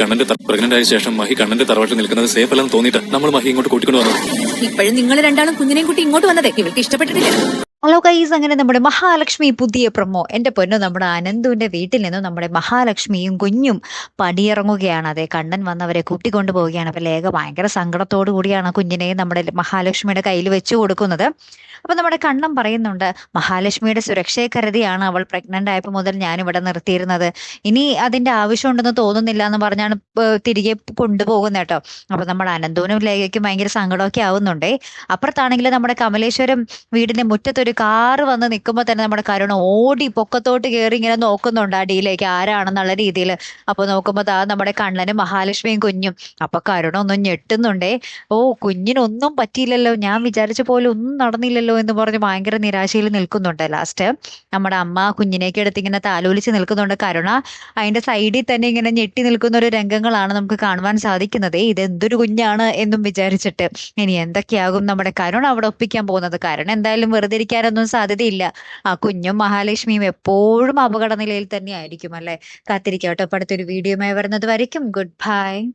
കണ്ണന്റെ പ്രഗ്നന്റ് ആയ ശേഷം മഹി കണ്ണന്റെ തറവാട്ടിൽ നിൽക്കുന്നത് സേഫ് അല്ലെന്ന് തോന്നിയിട്ട് നമ്മൾ മഹി ഇങ്ങോട്ട് കൂട്ടിക്കൊണ്ട് വന്നത്. ഇപ്പോഴും നിങ്ങൾ രണ്ടാളും കുഞ്ഞിനെയും കുട്ടി ഇങ്ങോട്ട് വന്നതേ ഇവൾക്ക് ഇഷ്ടപ്പെട്ടിട്ടില്ല. ഹലോ ഗൈസ്, അങ്ങനെ നമ്മുടെ മഹാലക്ഷ്മി പുതിയ പ്രൊമോ. എന്റെ പൊന്നു, നമ്മുടെ അനന്തുവിന്റെ വീട്ടിൽ നിന്നും നമ്മുടെ മഹാലക്ഷ്മിയും കുഞ്ഞും പടിയിറങ്ങുകയാണ്. അതെ, കണ്ണൻ വന്നവരെ കൂട്ടിക്കൊണ്ടു പോവുകയാണ്. അപ്പൊ ലേഖ ഭയങ്കര സങ്കടത്തോടു കൂടിയാണ് കുഞ്ഞിനെ നമ്മുടെ മഹാലക്ഷ്മിയുടെ കയ്യിൽ വെച്ചു കൊടുക്കുന്നത്. അപ്പൊ നമ്മുടെ കണ്ണൻ പറയുന്നുണ്ട്, മഹാലക്ഷ്മിയുടെ സുരക്ഷയെ കരുതിയാണ് അവൾ പ്രഗ്നന്റ് ആയപ്പോൾ മുതൽ ഞാൻ ഇവിടെ നിർത്തിയിരുന്നത്. ഇനി അതിന്റെ ആവശ്യമുണ്ടെന്ന് തോന്നുന്നില്ല എന്ന് പറഞ്ഞാണ് തിരികെ കൊണ്ടുപോകുന്നത് കേട്ടോ. അപ്പൊ നമ്മുടെ അനന്തുവിനും ലേഖയ്ക്കും ഭയങ്കര സങ്കടമൊക്കെ ആവുന്നുണ്ടേ. അപ്പുറത്താണെങ്കിൽ നമ്മുടെ കമലേശ്വരം വീടിന്റെ മുറ്റത്തൊരു കാറ് വന്ന് നിൽക്കുമ്പോൾ തന്നെ നമ്മുടെ കരുണ ഓടി പൊക്കത്തോട്ട് കയറി ഇങ്ങനെ നോക്കുന്നുണ്ട് അടിയിലേക്ക് ആരാണെന്നുള്ള രീതിയിൽ. അപ്പൊ നോക്കുമ്പോ നമ്മുടെ കണ്ണനും മഹാലക്ഷ്മിയും കുഞ്ഞും. അപ്പൊ കരുണ ഒന്നും ഞെട്ടുന്നുണ്ടേ. ഓ, കുഞ്ഞിനൊന്നും പറ്റിയില്ലല്ലോ, ഞാൻ വിചാരിച്ച പോലെ ഒന്നും നടന്നില്ലല്ലോ എന്ന് പറഞ്ഞ് ഭയങ്കര നിരാശയിൽ നിൽക്കുന്നുണ്ട്. ലാസ്റ്റ് നമ്മുടെ അമ്മ കുഞ്ഞിനേക്ക് എടുത്ത് ഇങ്ങനെ താലോലിച്ച് നിൽക്കുന്നുണ്ട്. കരുണ അതിന്റെ സൈഡിൽ തന്നെ ഇങ്ങനെ ഞെട്ടി നിൽക്കുന്ന ഒരു രംഗങ്ങളാണ് നമുക്ക് കാണുവാൻ സാധിക്കുന്നത്. ഇതെന്തൊരു കുഞ്ഞാണ് എന്നും വിചാരിച്ചിട്ട്. ഇനി എന്തൊക്കെയാകും നമ്മുടെ കരുണ അവിടെ ഒപ്പിക്കാൻ പോകുന്നത്. കരുണ എന്തായാലും വെറുതെ ഇരിക്കാനൊന്നും സാധ്യതയില്ല. ആ കുഞ്ഞും മഹാലക്ഷ്മിയും എപ്പോഴും അപകട നിലയിൽ തന്നെ ആയിരിക്കും അല്ലെ. കാത്തിരിക്കട്ടെ. അടുത്തൊരു വീഡിയോയുമായി വരുന്നത് വരയ്ക്കും. Good bye.